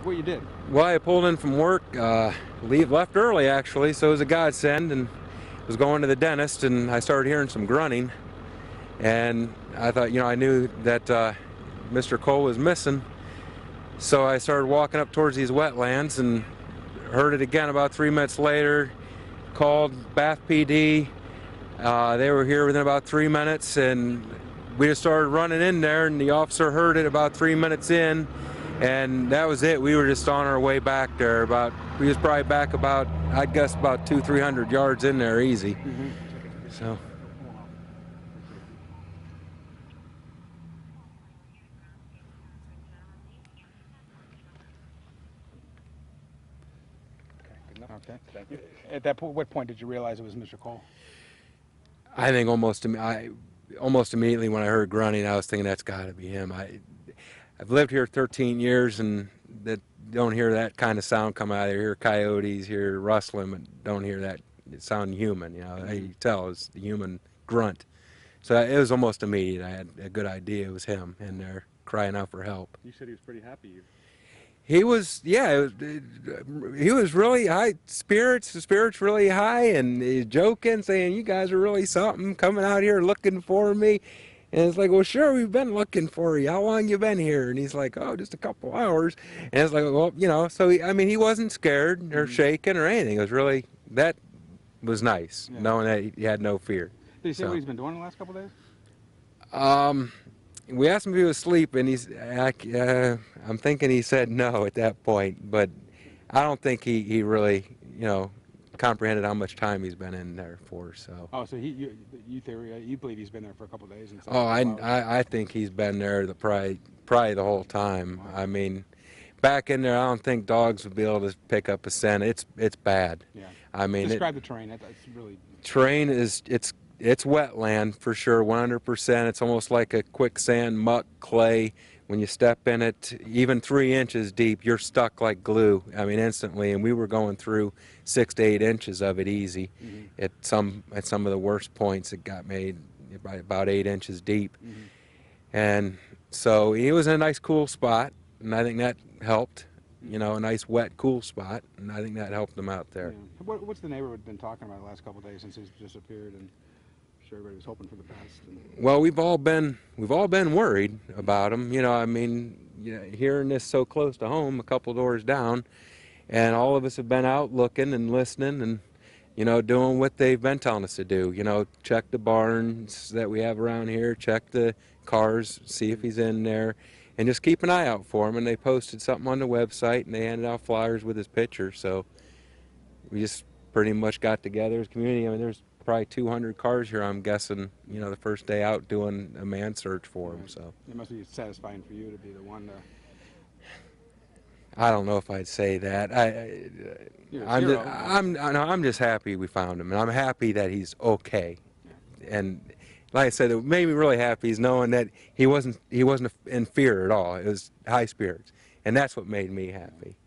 what you did. Well, I pulled in from work, left early actually, so it was a godsend, and was going to the dentist, and I started hearing some grunting, and I thought, I knew that Mr. Cole was missing, so I started walking up towards these wetlands and heard it again about 3 minutes later, called Bath PD. They were here within about 3 minutes, and we just started running in there, and the officer heard it about 3 minutes in, and that was it. We were just on our way back there. We was probably back about, I'd guess, about 200-300 yards in there easy. So. Okay. Thank you. At that point, what point did you realize it was Mr. Cole? I think almost immediately when I heard grunting, I was thinking that's got to be him. I've lived here 13 years, and that don't hear that kind of sound come out of there. Hear coyotes, hear rustling, but don't hear that sound human. You tell it's the human grunt. So it was almost immediate. I had a good idea it was him in there crying out for help. You said he was pretty happy. He was, yeah, he was really high spirits. The spirits really high, and he's joking, saying, "You guys are really something, coming out here looking for me." And it's like, "Well, sure, we've been looking for you. How long you been here?" And he's like, "Oh, just a couple hours." And it's like, well, so he wasn't scared or shaking or anything. It was really, that was nice, knowing that he had no fear. Did he say what he's been doing the last couple of days? We asked him if he was asleep, and I'm thinking he said no at that point, but I don't think he really, comprehended how much time he's been in there for. So. Oh, so you believe he's been there for a couple of days? Oh, I think he's been there probably the whole time. Wow. I mean, back in there, I don't think dogs would be able to pick up a scent. It's bad. Yeah. I mean, describe the terrain. That's really. Terrain is it's wetland for sure, 100%. It's almost like a quicksand, muck, clay. When you step in it, even 3 inches deep, you're stuck like glue. I mean, instantly. And we were going through 6 to 8 inches of it easy. At some of the worst points, it got made by about 8 inches deep. And so he was in a nice, cool spot, and I think that helped. A nice, wet, cool spot, and I think that helped him out there. Yeah. What's the neighborhood been talking about the last couple of days since he's disappeared? And sure, everybody was hoping for the best. Well, we've all been worried about him. I mean, hearing this so close to home, a couple doors down, and all of us have been out looking and listening and doing what they've been telling us to do. Check the barns that we have around here, check the cars, see if he's in there, and just keep an eye out for him. And they posted something on the website, and they handed out flyers with his picture. So we just pretty much got together as a community. I mean, there's probably 200 cars here, I'm guessing, the first day out doing a man search for him. So it must be satisfying for you to be the one to. I don't know if I'd say that. I'm just happy we found him, and I'm happy that he's okay. And like I said, it made me really happy is knowing that he wasn't in fear at all. It was high spirits, and that's what made me happy.